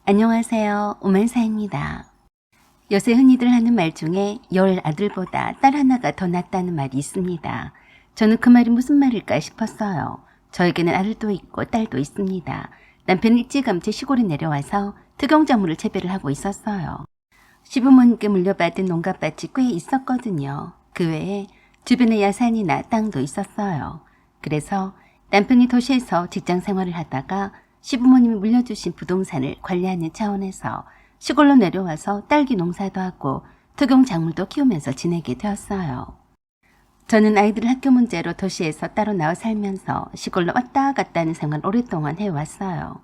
안녕하세요. 오만사입니다. 요새 흔히들 하는 말 중에 열 아들보다 딸 하나가 더 낫다는 말이 있습니다. 저는 그 말이 무슨 말일까 싶었어요. 저에게는 아들도 있고 딸도 있습니다. 남편은 일찌감치 시골에 내려와서 특용작물을 재배를 하고 있었어요. 시부모님께 물려받은 농가밭이 꽤 있었거든요. 그 외에 주변에 야산이나 땅도 있었어요. 그래서 남편이 도시에서 직장 생활을 하다가 시부모님이 물려주신 부동산을 관리하는 차원에서 시골로 내려와서 딸기 농사도 하고 특용작물도 키우면서 지내게 되었어요. 저는 아이들 학교 문제로 도시에서 따로 나와 살면서 시골로 왔다 갔다 하는 생활을 오랫동안 해왔어요.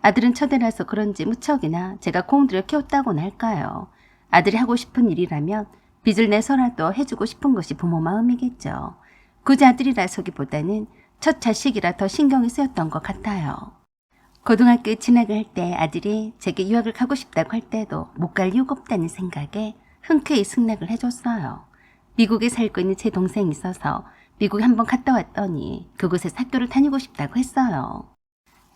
아들은 첫애라서 그런지 무척이나 제가 공들여 키웠다고나 할까요. 아들이 하고 싶은 일이라면 빚을 내서라도 해주고 싶은 것이 부모 마음이겠죠. 굳이 아들이라서기보다는 첫 자식이라 더 신경이 쓰였던 것 같아요. 고등학교에 진학을 할 때 아들이 제게 유학을 가고 싶다고 할 때도 못 갈 이유가 없다는 생각에 흔쾌히 승낙을 해줬어요. 미국에 살고 있는 제 동생이 있어서 미국에 한번 갔다 왔더니 그곳에서 학교를 다니고 싶다고 했어요.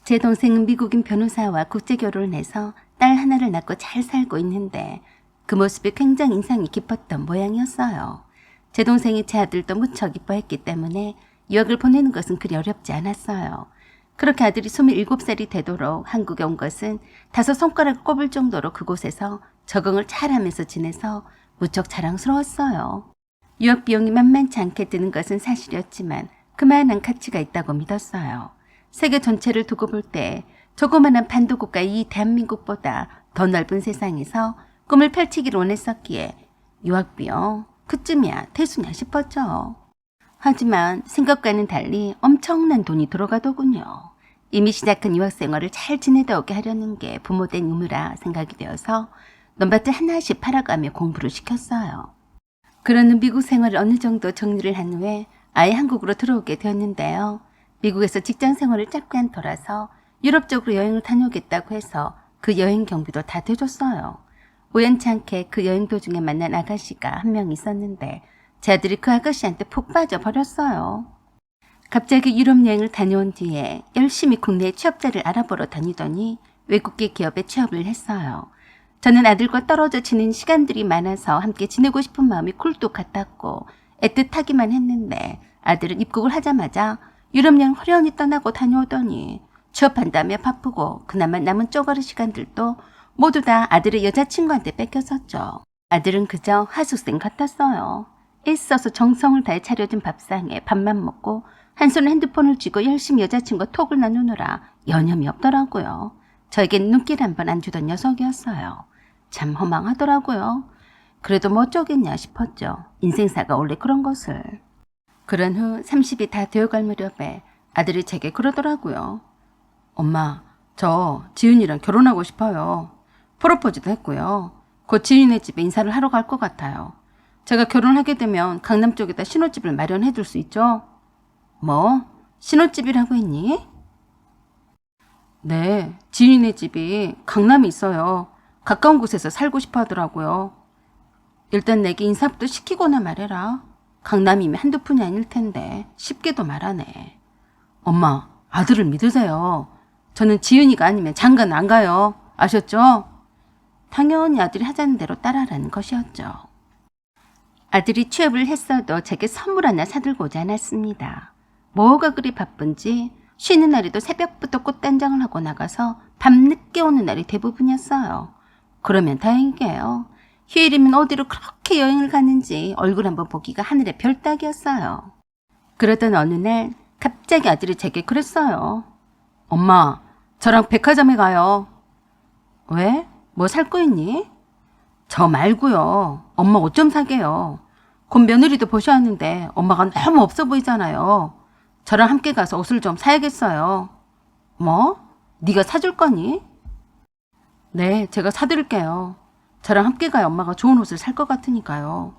제 동생은 미국인 변호사와 국제결혼을 해서 딸 하나를 낳고 잘 살고 있는데 그 모습이 굉장히 인상이 깊었던 모양이었어요. 제 동생이 제 아들도 무척 이뻐했기 때문에 유학을 보내는 것은 그리 어렵지 않았어요. 그렇게 아들이 27살이 되도록 한국에 온 것은 5손가락을 꼽을 정도로 그곳에서 적응을 잘하면서 지내서 무척 자랑스러웠어요. 유학 비용이 만만치 않게 드는 것은 사실이었지만 그만한 가치가 있다고 믿었어요. 세계 전체를 두고 볼 때 조그마한 반도국가 이 대한민국보다 더 넓은 세상에서 꿈을 펼치기를 원했었기에 유학 비용 그쯤이야 대수냐 싶었죠. 하지만 생각과는 달리 엄청난 돈이 들어가더군요. 이미 시작한 유학생활을 잘 지내다 오게 하려는 게 부모된 의무라 생각이 되어서 논밭을 하나씩 팔아가며 공부를 시켰어요. 그러는 미국 생활을 어느 정도 정리를 한 후에 아예 한국으로 들어오게 되었는데요. 미국에서 직장 생활을 짧게 돌아서 유럽 쪽으로 여행을 다녀오겠다고 해서 그 여행 경비도 다 대줬어요. 우연치 않게 그 여행 도중에 만난 아가씨가 한 명 있었는데 제 아들이 그 아가씨한테 푹 빠져버렸어요. 갑자기 유럽 여행을 다녀온 뒤에 열심히 국내에 취업자를 알아보러 다니더니 외국계 기업에 취업을 했어요. 저는 아들과 떨어져 지낸 시간들이 많아서 함께 지내고 싶은 마음이 굴뚝 같았고 애틋하기만 했는데 아들은 입국을 하자마자 유럽 여행 화려히 떠나고 다녀오더니 취업한다며 바쁘고 그나마 남은 쪼가리 시간들도 모두 다 아들의 여자친구한테 뺏겼었죠. 아들은 그저 하숙생 같았어요. 애써서 정성을 다해 차려진 밥상에 밥만 먹고 한 손에 핸드폰을 쥐고 열심히 여자친구와 톡을 나누느라 여념이 없더라고요. 저에겐 눈길 한 번 안 주던 녀석이었어요. 참 허망하더라고요. 그래도 뭐 어쩌겠냐 싶었죠. 인생사가 원래 그런 것을. 그런 후 30이 다 되어갈 무렵에 아들이 제게 그러더라고요. 엄마, 저 지은이랑 결혼하고 싶어요. 프로포즈도 했고요. 곧 지은이네 집에 인사를 하러 갈 것 같아요. 제가 결혼하게 되면 강남 쪽에다 신혼집을 마련해 줄 수 있죠? 뭐? 신혼집이라고 했니? 네, 지인의 집이 강남에 있어요. 가까운 곳에서 살고 싶어 하더라고요. 일단 내게 인사부터 시키거나 말해라. 강남이면 한두 푼이 아닐 텐데 쉽게도 말하네. 엄마, 아들을 믿으세요. 저는 지은이가 아니면 장가는 안 가요. 아셨죠? 당연히 아들이 하자는 대로 따라라는 것이었죠. 아들이 취업을 했어도 제게 선물 하나 사들고 오지 않았습니다. 뭐가 그리 바쁜지 쉬는 날에도 새벽부터 꽃단장을 하고 나가서 밤늦게 오는 날이 대부분이었어요. 그러면 다행이게요. 휴일이면 어디로 그렇게 여행을 가는지 얼굴 한번 보기가 하늘의 별 따기였어요. 그러던 어느 날 갑자기 아들이 제게 그랬어요. 엄마, 저랑 백화점에 가요. 왜? 뭐 살 거 있니? 저 말고요. 엄마 옷 좀 사게요. 곧 며느리도 보셔야 하는데 엄마가 너무 없어 보이잖아요. 저랑 함께 가서 옷을 좀 사야겠어요. 뭐? 네가 사줄 거니? 네, 제가 사드릴게요. 저랑 함께 가야 엄마가 좋은 옷을 살 것 같으니까요.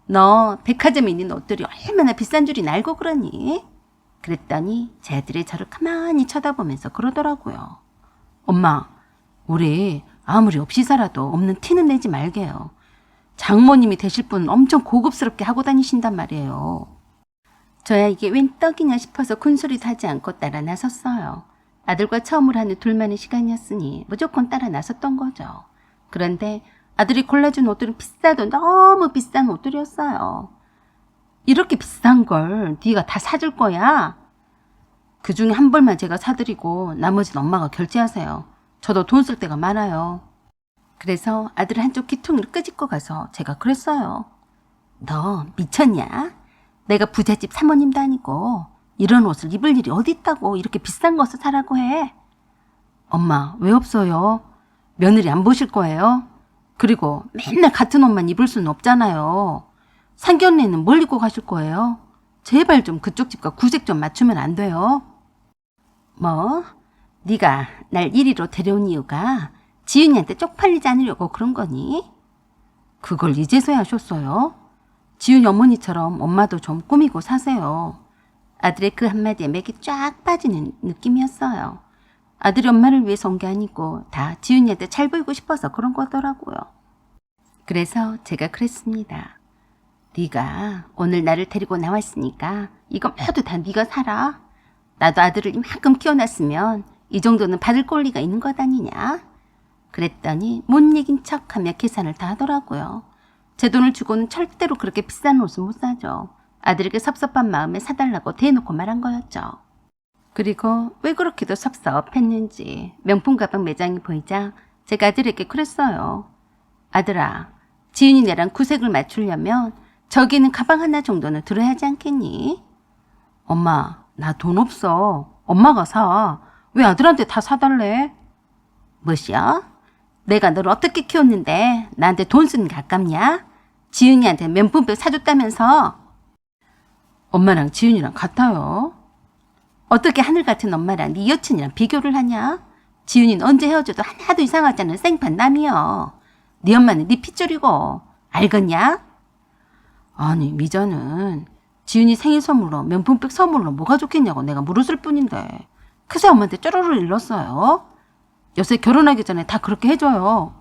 너 백화점에 있는 옷들이 얼마나 비싼 줄이나 알고 그러니? 그랬더니 제 아들이 저를 가만히 쳐다보면서 그러더라고요. 엄마, 우리 아무리 없이 살아도 없는 티는 내지 말게요. 장모님이 되실 분은 엄청 고급스럽게 하고 다니신단 말이에요. 저야 이게 웬 떡이냐 싶어서 군소리도 하지 않고 따라 나섰어요. 아들과 처음으로 하는 둘만의 시간이었으니 무조건 따라 나섰던 거죠. 그런데 아들이 골라준 옷들은 비싸도 너무 비싼 옷들이었어요. 이렇게 비싼 걸 네가 다 사줄 거야? 그중에 한 벌만 제가 사드리고 나머지는 엄마가 결제하세요. 저도 돈 쓸 데가 많아요. 그래서 아들 한쪽 귀퉁이를 끄집고 가서 제가 그랬어요. 너 미쳤냐? 내가 부잣집 사모님도 아니고 이런 옷을 입을 일이 어디 있다고 이렇게 비싼 것을 사라고 해. 엄마, 왜 없어요? 며느리 안 보실 거예요? 그리고 맨날 같은 옷만 입을 수는 없잖아요. 상견례는 뭘 입고 가실 거예요? 제발 좀 그쪽 집과 구색 좀 맞추면 안 돼요? 뭐? 네가 날 이리로 데려온 이유가 지윤이한테 쪽팔리지 않으려고 그런 거니? 그걸 이제서야 하셨어요? 지윤이 어머니처럼 엄마도 좀 꾸미고 사세요. 아들의 그 한마디에 맥이 쫙 빠지는 느낌이었어요. 아들이 엄마를 위해서 온 게 아니고 다 지윤이한테 잘 보이고 싶어서 그런 거더라고요. 그래서 제가 그랬습니다. 네가 오늘 나를 데리고 나왔으니까 이거 모두 다 네가 사라. 나도 아들을 이만큼 키워놨으면 이 정도는 받을 권리가 있는 것 아니냐? 그랬더니 못 이긴 척하며 계산을 다 하더라고요. 제 돈을 주고는 절대로 그렇게 비싼 옷을 못 사죠. 아들에게 섭섭한 마음에 사달라고 대놓고 말한 거였죠. 그리고 왜 그렇게도 섭섭했는지 명품 가방 매장이 보이자 제가 아들에게 그랬어요. 아들아, 지윤이네랑 구색을 맞추려면 저기 있는 가방 하나 정도는 들어야 하지 않겠니? 엄마, 나 돈 없어. 엄마가 사. 왜 아들한테 다 사달래? 뭐시여? 내가 너를 어떻게 키웠는데 나한테 돈 쓰는 게 아깝냐? 지윤이한테 명품백 사줬다면서? 엄마랑 지윤이랑 같아요. 어떻게 하늘 같은 엄마랑 네 여친이랑 비교를 하냐? 지윤이는 언제 헤어져도 하나도 이상하지 않은 생판 남이여. 네 엄마는 네 핏줄이고 알겠냐? 아니 미자는 지윤이 생일 선물로 명품백 선물로 뭐가 좋겠냐고 내가 물었을 뿐인데 그새 엄마한테 쪼르르 일렀어요. 요새 결혼하기 전에 다 그렇게 해줘요.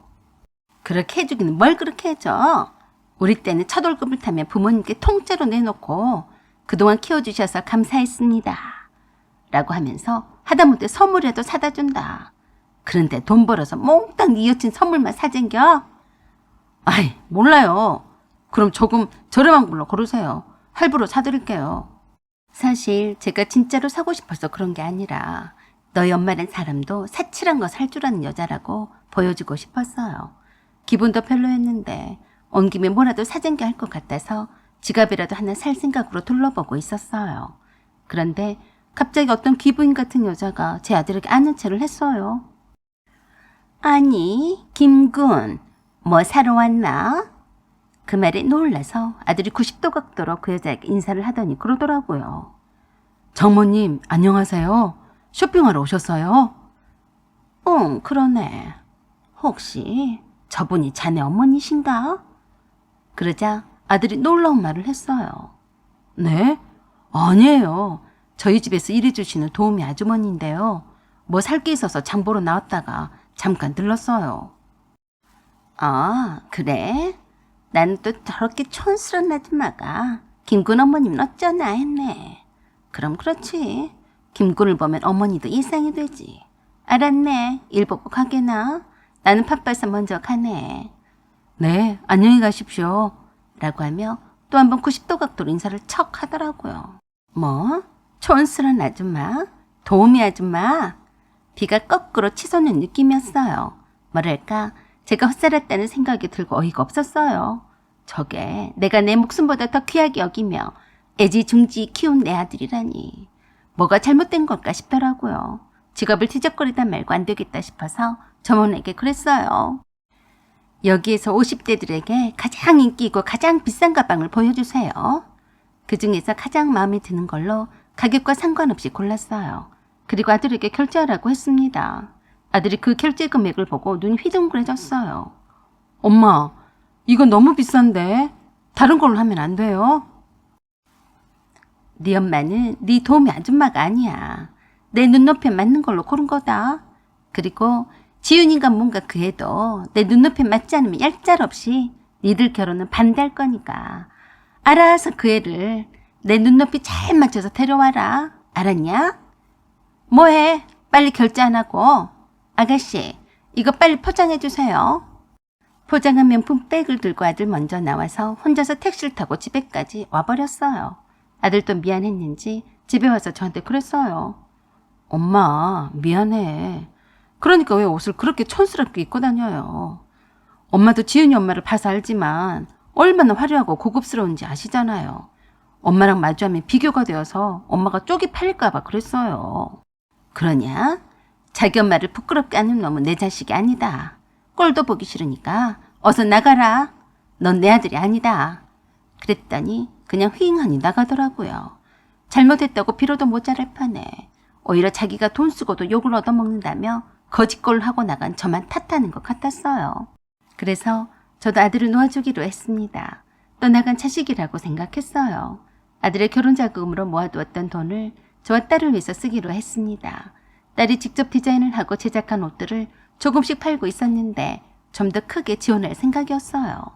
그렇게 해주기는 뭘 그렇게 해줘. 우리 때는 첫 월급을 타면 부모님께 통째로 내놓고 그동안 키워주셔서 감사했습니다. 라고 하면서 하다못해 선물이라도 사다 준다. 그런데 돈 벌어서 몽땅 네 여친 선물만 사쟁겨? 아이 몰라요. 그럼 조금 저렴한 걸로 고르세요. 할부로 사드릴게요. 사실 제가 진짜로 사고 싶어서 그런 게 아니라 너희 엄마란 사람도 사치란 거 살 줄 아는 여자라고 보여주고 싶었어요. 기분도 별로였는데 온 김에 뭐라도 사쟁겨 할 것 같아서 지갑이라도 하나 살 생각으로 둘러보고 있었어요. 그런데 갑자기 어떤 귀부인 같은 여자가 제 아들에게 아는 체를 했어요. 아니, 김군, 뭐 사러 왔나? 그 말에 놀라서 아들이 90도 각도로 그 여자에게 인사를 하더니 그러더라고요. 장모님, 안녕하세요. 쇼핑하러 오셨어요? 응, 그러네. 혹시 저분이 자네 어머니신가? 그러자 아들이 놀라운 말을 했어요. 네? 아니에요. 저희 집에서 일해주시는 도우미 아주머니인데요. 뭐 살 게 있어서 장 보러 나왔다가 잠깐 들렀어요. 아, 그래? 나는 또 저렇게 촌스러운 아줌마가 김군 어머님 어쩌나 했네. 그럼 그렇지. 김군을 보면 어머니도 이상이 되지. 알았네. 일 보고 가게나. 나는 바빠서 먼저 가네. 네, 안녕히 가십시오. 라고 하며 또 한 번 90도 각도로 인사를 척 하더라고요. 뭐? 촌스러운 아줌마? 도우미 아줌마? 비가 거꾸로 치솟는 느낌이었어요. 뭐랄까 제가 헛살았다는 생각이 들고 어이가 없었어요. 저게 내가 내 목숨보다 더 귀하게 여기며 애지중지 키운 내 아들이라니. 뭐가 잘못된 걸까 싶더라고요. 지갑을 뒤적거리다 말고 안 되겠다 싶어서 점원에게 그랬어요. 여기에서 50대들에게 가장 인기 있고 가장 비싼 가방을 보여주세요. 그 중에서 가장 마음에 드는 걸로 가격과 상관없이 골랐어요. 그리고 아들에게 결제하라고 했습니다. 아들이 그 결제 금액을 보고 눈이 휘둥그레졌어요. 엄마, 이거 너무 비싼데 다른 걸로 하면 안 돼요? 네 엄마는 네 도우미 아줌마가 아니야. 내 눈높이에 맞는 걸로 고른 거다. 그리고 지윤이가 뭔가 그 애도 내 눈높이에 맞지 않으면 얄짤없이 니들 결혼은 반대할 거니까 알아서 그 애를 내 눈높이 잘 맞춰서 데려와라. 알았냐? 뭐해? 빨리 결제 안 하고. 아가씨, 이거 빨리 포장해 주세요. 포장한 명품 백을 들고 아들 먼저 나와서 혼자서 택시를 타고 집에까지 와버렸어요. 아들도 미안했는지 집에 와서 저한테 그랬어요. 엄마, 미안해. 그러니까 왜 옷을 그렇게 촌스럽게 입고 다녀요. 엄마도 지은이 엄마를 봐서 알지만 얼마나 화려하고 고급스러운지 아시잖아요. 엄마랑 마주하면 비교가 되어서 엄마가 쪽이 팔릴까 봐 그랬어요. 그러냐? 자기 엄마를 부끄럽게 하는 놈은 내 자식이 아니다. 꼴도 보기 싫으니까 어서 나가라. 넌 내 아들이 아니다. 그랬더니 그냥 휘잉하니 나가더라고요. 잘못했다고 빌어도 모자랄 판에 오히려 자기가 돈 쓰고도 욕을 얻어먹는다며 거짓골을 하고 나간 저만 탓하는 것 같았어요. 그래서 저도 아들을 놓아주기로 했습니다. 떠나간 자식이라고 생각했어요. 아들의 결혼 자금으로 모아두었던 돈을 저와 딸을 위해서 쓰기로 했습니다. 딸이 직접 디자인을 하고 제작한 옷들을 조금씩 팔고 있었는데 좀 더 크게 지원할 생각이었어요.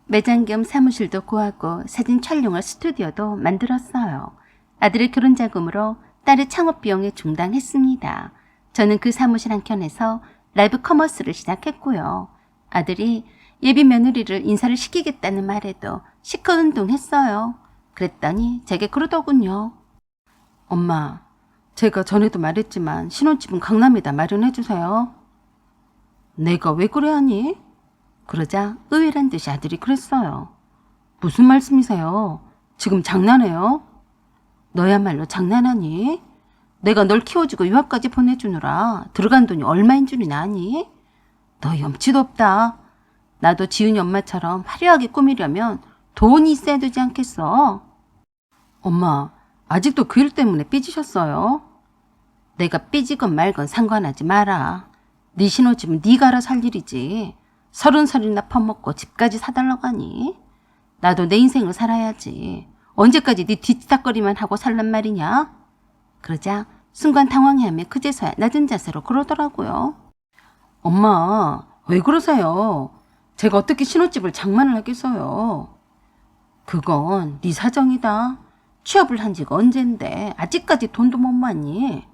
매장 겸 사무실도 구하고 사진 촬영할 스튜디오도 만들었어요. 아들의 결혼 자금으로 딸의 창업 비용에 충당했습니다. 저는 그 사무실 한켠에서 라이브 커머스를 시작했고요. 아들이 예비 며느리를 인사를 시키겠다는 말에도 시큰둥했어요. 그랬더니 제게 그러더군요. 엄마, 제가 전에도 말했지만 신혼집은 강남에다 마련해주세요. 내가 왜 그래 하니? 그러자 의외란 듯이 아들이 그랬어요. 무슨 말씀이세요? 지금 장난해요? 너야말로 장난하니? 내가 널 키워주고 유학까지 보내주느라 들어간 돈이 얼마인 줄이나 아니? 너 염치도 없다. 나도 지은이 엄마처럼 화려하게 꾸미려면 돈이 있어야 되지 않겠어? 엄마, 아직도 그 일 때문에 삐지셨어요? 내가 삐지건 말건 상관하지 마라. 네 신혼집은 네가 알아서 할 일이지. 30살이나 퍼먹고 집까지 사달라고 하니? 나도 내 인생을 살아야지. 언제까지 네 뒤치다거리만 하고 살란 말이냐? 그러자 순간 당황해하며 그제서야 낮은 자세로 그러더라고요. 엄마, 왜 그러세요? 제가 어떻게 신혼집을 장만을 하겠어요? 그건 네 사정이다. 취업을 한 지가 언젠데 아직까지 돈도 못 모았니?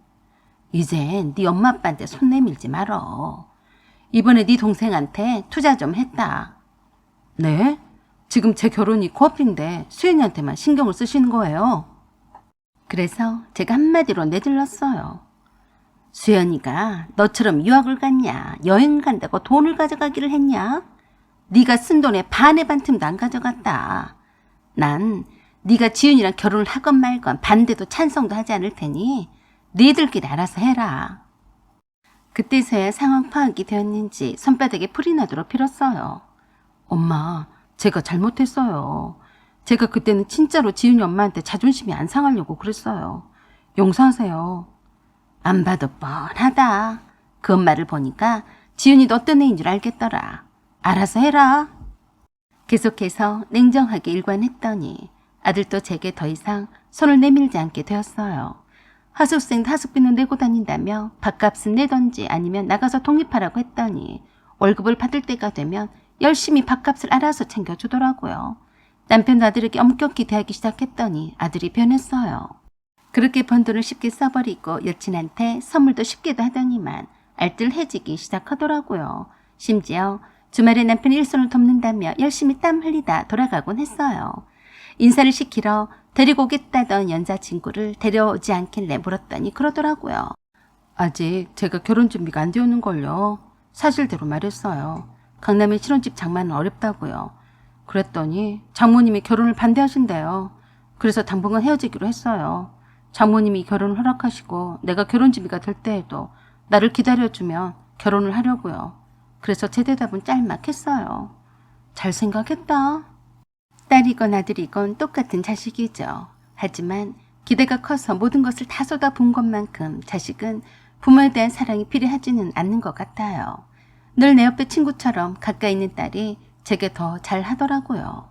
이젠 네 엄마 아빠한테 손 내밀지 말어. 이번에 네 동생한테 투자 좀 했다. 네? 지금 제 결혼이 코앞인데 수연이한테만 신경을 쓰시는 거예요? 그래서 제가 한마디로 내질렀어요. 수연이가 너처럼 유학을 갔냐, 여행 간다고 돈을 가져가기를 했냐? 네가 쓴 돈의 반의 반 틈도 안 가져갔다. 난 네가 지은이랑 결혼을 하건 말건 반대도 찬성도 하지 않을 테니 너희들끼리 알아서 해라. 그때서야 상황 파악이 되었는지 손바닥에 풀이 나도록 빌었어요. 엄마, 제가 잘못했어요. 제가 그때는 진짜로 지은이 엄마한테 자존심이 안 상하려고 그랬어요. 용서하세요. 안 봐도 뻔하다. 그 엄마를 보니까 지은이도 어떤 애인 줄 알겠더라. 알아서 해라. 계속해서 냉정하게 일관했더니 아들도 제게 더 이상 손을 내밀지 않게 되었어요. 하숙생도 하숙비는 내고 다닌다며 밥값은 내던지 아니면 나가서 독립하라고 했더니 월급을 받을 때가 되면 열심히 밥값을 알아서 챙겨주더라고요. 남편도 아들에게 엄격히 대하기 시작했더니 아들이 변했어요. 그렇게 번 돈을 쉽게 써버리고 여친한테 선물도 쉽게도 하더니만 알뜰해지기 시작하더라고요. 심지어 주말에 남편 일손을 돕는다며 열심히 땀 흘리다 돌아가곤 했어요. 인사를 시키러 데리고 오겠다던 여자친구를 데려오지 않길래 물었더니 그러더라고요. 아직 제가 결혼 준비가 안 되었는걸요. 사실대로 말했어요. 강남의 신혼집 장만은 어렵다고요. 그랬더니 장모님이 결혼을 반대하신대요. 그래서 당분간 헤어지기로 했어요. 장모님이 결혼을 허락하시고 내가 결혼 준비가 될 때에도 나를 기다려주면 결혼을 하려고요. 그래서 제 대답은 짤막했어요. 잘 생각했다. 딸이건 아들이건 똑같은 자식이죠. 하지만 기대가 커서 모든 것을 다 쏟아부은 것만큼 자식은 부모에 대한 사랑이 필요하지는 않는 것 같아요. 늘 내 옆에 친구처럼 가까이 있는 딸이 제게 더 잘하더라고요.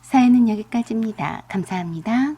사연은 여기까지입니다. 감사합니다.